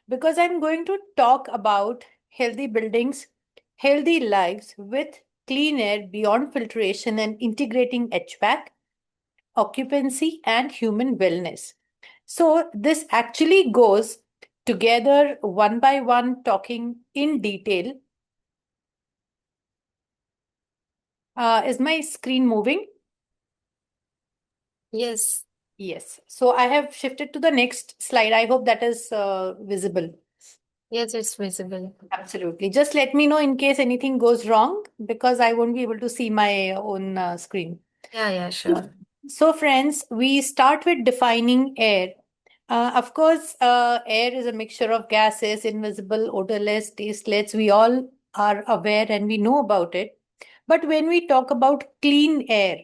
because I'm going to talk about healthy buildings, healthy lives with clean air beyond filtration and integrating HVAC, occupancy, and human wellness. So, this actually goes together one by one, talking in detail. Is my screen moving? Yes, Yes. So, I have shifted to the next slide. I hope that is visible. yes, it's visible. Absolutely. Just let me know in case anything goes wrong because I won't be able to see my own screen. Yeah, yeah, sure. So, friends, we start with defining air. Of course, air is a mixture of gases, invisible, odorless, tasteless. We all are aware and we know about it. But when we talk about clean air,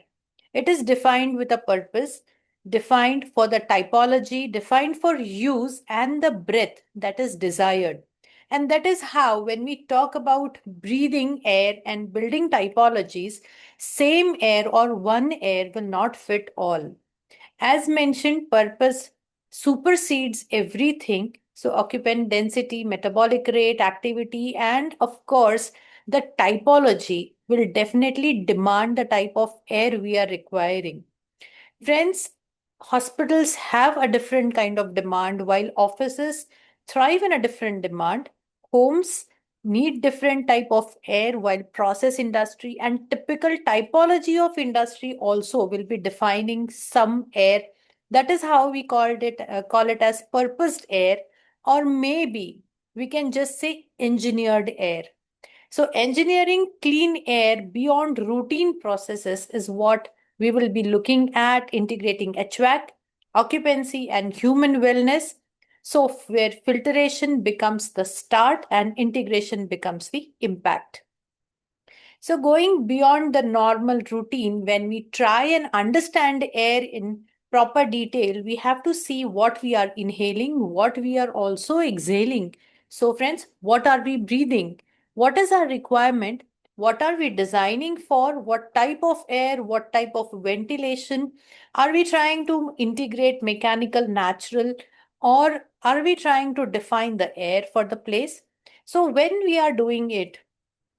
it is defined with a purpose, defined for the typology, defined for use, and the breath that is desired. And that is how, when we talk about breathing air and building typologies, same air or one air will not fit all. As mentioned, purpose supersedes everything. So, occupant density, metabolic rate, activity, and of course, the typology will definitely demand the type of air we are requiring. Friends, hospitals have a different kind of demand while offices thrive in a different demand. Homes need different type of air while process industry and typical typology of industry also will be defining some air. That is how we call it as purposed air, or maybe we can just say engineered air. So, engineering clean air beyond routine processes is what we will be looking at, integrating HVAC, occupancy, and human wellness. So, where filtration becomes the start and integration becomes the impact. So, going beyond the normal routine, when we try and understand air in proper detail, we have to see what we are inhaling, what we are also exhaling. So, friends, what are we breathing? What is our requirement? What are we designing for? What type of air? What type of ventilation? Are we trying to integrate mechanical, natural, or are we trying to define the air for the place? So, when we are doing it,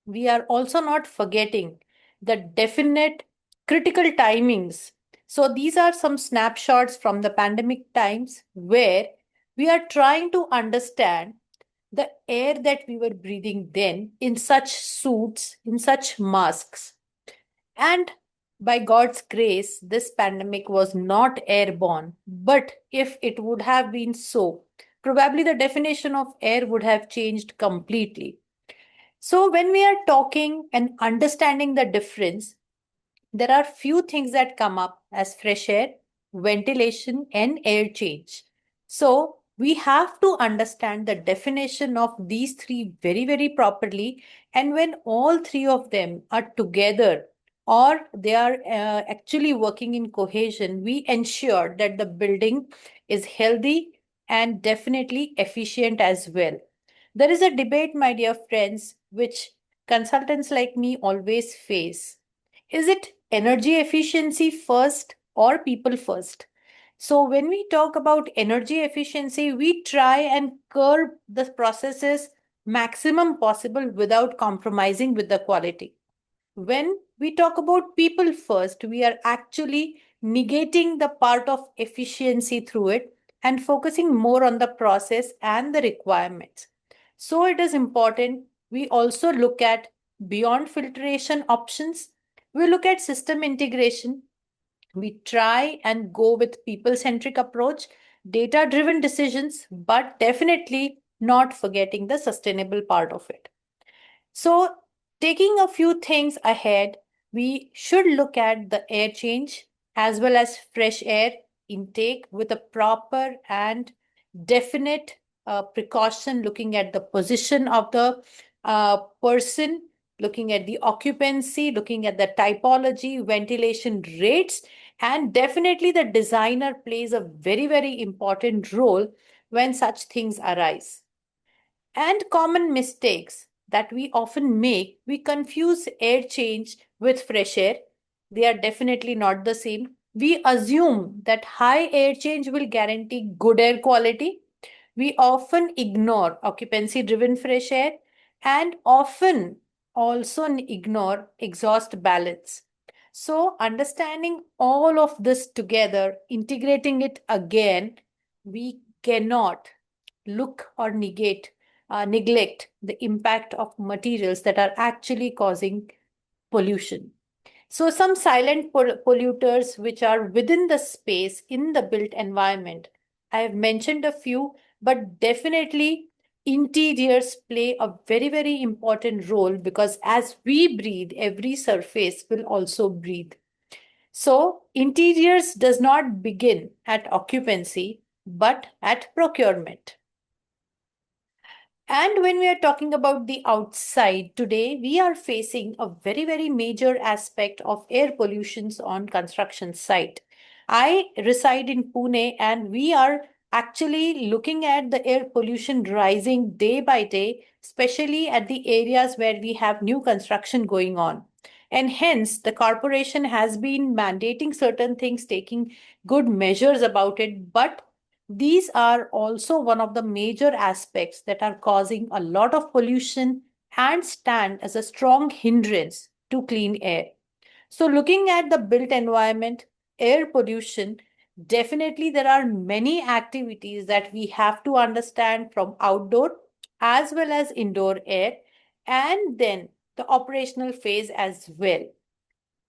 we are also not forgetting the definite critical timings. So, these are some snapshots from the pandemic times where we are trying to understand the air that we were breathing then in such suits, in such masks. And by God's grace, this pandemic was not airborne. But if it would have been so, probably the definition of air would have changed completely. So, when we are talking and understanding the difference, there are few things that come up as fresh air, ventilation, and air change. So, we have to understand the definition of these three very, very properly. And when all three of them are together or they are actually working in cohesion, we ensure that the building is healthy and definitely efficient as well. There is a debate, my dear friends, which consultants like me always face. Is it energy efficiency first or people first? So, when we talk about energy efficiency, we try and curb the processes maximum possible without compromising with the quality. When we talk about people first, we are actually negating the part of efficiency through it and focusing more on the process and the requirements. So it is important we also look at beyond filtration options. We look at system integration. We try and go with people centric approach, data driven decisions, but definitely not forgetting the sustainable part of it. So, taking a few things ahead, we should look at the air change as well as fresh air intake with a proper and definite precaution, looking at the position of the person, looking at the occupancy, looking at the typology, ventilation rates, and definitely the designer plays a very, very important role when such things arise. And common mistakes that we often make, we confuse air change with fresh air. They are definitely not the same. We assume that high air change will guarantee good air quality. We often ignore occupancy-driven fresh air and often also ignore exhaust balance. So, understanding all of this together, integrating it again, we cannot look or neglect the impact of materials that are actually causing pollution. So, some silent polluters which are within the space in the built environment, I have mentioned a few, but definitely interiors play a very, very important role because as we breathe, every surface will also breathe. So, interiors does not begin at occupancy, but at procurement. And when we are talking about the outside today, we are facing a very, very major aspect of air pollutions on construction site. I reside in Pune and we are actually looking at the air pollution rising day by day, especially at the areas where we have new construction going on. And hence, the corporation has been mandating certain things, taking good measures about it, but these are also one of the major aspects that are causing a lot of pollution and stand as a strong hindrance to clean air. So, looking at the built environment, air pollution, definitely there are many activities that we have to understand from outdoor as well as indoor air, and then the operational phase as well.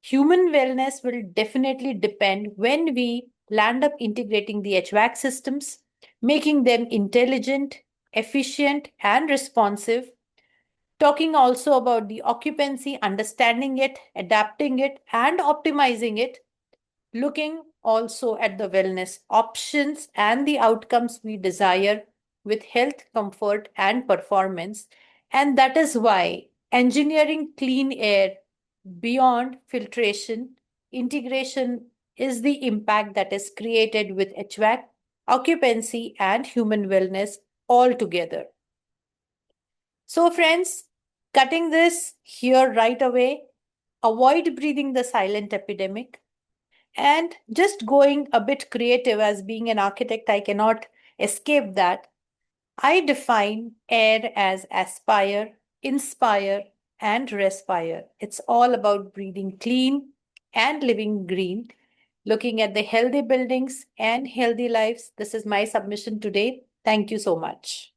Human wellness will definitely depend when we land up integrating the HVAC systems, making them intelligent, efficient, and responsive. Talking also about the occupancy, understanding it, adapting it, and optimizing it. Looking also at the wellness options and the outcomes we desire with health, comfort, and performance. And that is why engineering clean air beyond filtration, integration is the impact that is created with HVAC, occupancy, and human wellness all together. So, friends, cutting this here right away, avoid breathing the silent epidemic, and just going a bit creative. As being an architect, I cannot escape that. I define air as aspire, inspire, and respire. It's all about breathing clean and living green, looking at the healthy buildings and healthy lives. This is my submission today. Thank you so much.